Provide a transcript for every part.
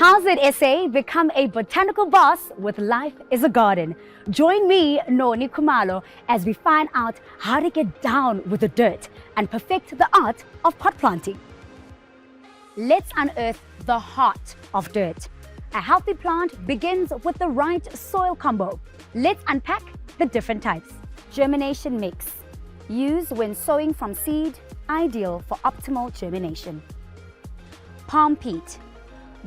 How's it, SA? Become a botanical boss with Life is a Garden. Join me, Noni Kumalo, as we find out how to get down with the dirt and perfect the art of pot planting. Let's unearth the heart of dirt. A healthy plant begins with the right soil combo. Let's unpack the different types. Germination mix. Use when sowing from seed, ideal for optimal germination. Palm peat.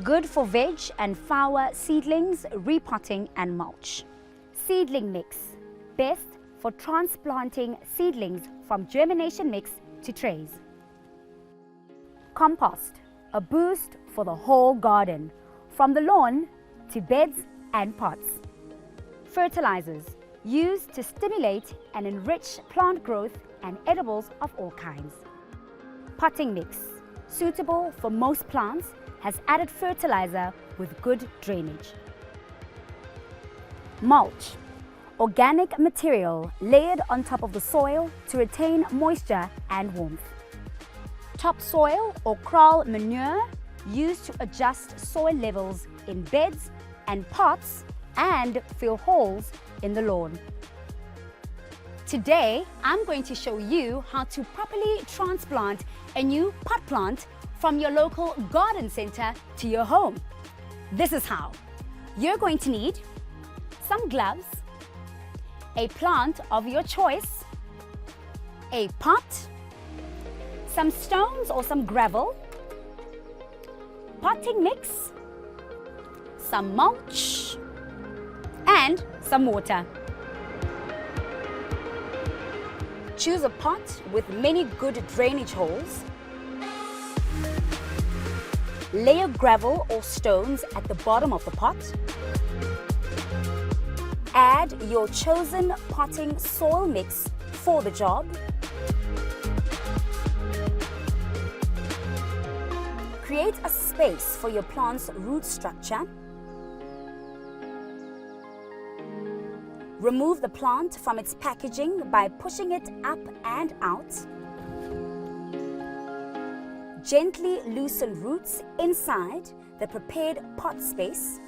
Good for veg and flower seedlings, repotting and mulch. Seedling mix. Best for transplanting seedlings from germination mix to trays. Compost. A boost for the whole garden, from the lawn to beds and pots. Fertilizers. Used to stimulate and enrich plant growth and edibles of all kinds. Potting mix. Suitable for most plants, has added fertilizer with good drainage. Mulch. Organic material layered on top of the soil to retain moisture and warmth. Topsoil or kraal manure, used to adjust soil levels in beds and pots and fill holes in the lawn. Today, I'm going to show you how to properly transplant a new pot plant from your local garden center to your home. This is how. You're going to need some gloves, a plant of your choice, a pot, some stones or some gravel, potting mix, some mulch, and some water. Choose a pot with many good drainage holes. Layer gravel or stones at the bottom of the pot. Add your chosen potting soil mix for the job. Create a space for your plant's root structure. Remove the plant from its packaging by pushing it up and out. Gently loosen roots inside the prepared pot space.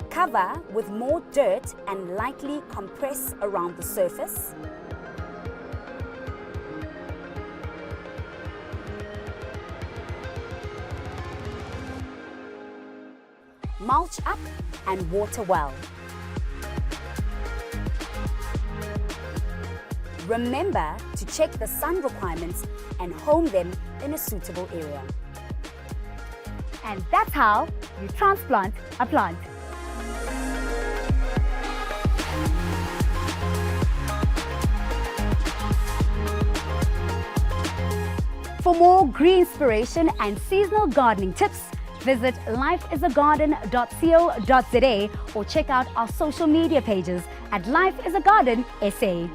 Cover with more dirt and lightly compress around the surface. Mulch up and water well. Remember to check the sun requirements and home them in a suitable area. And that's how you transplant a plant. For more greenspiration and seasonal gardening tips, visit lifeisagarden.co.za or check out our social media pages at Life is a Garden SA.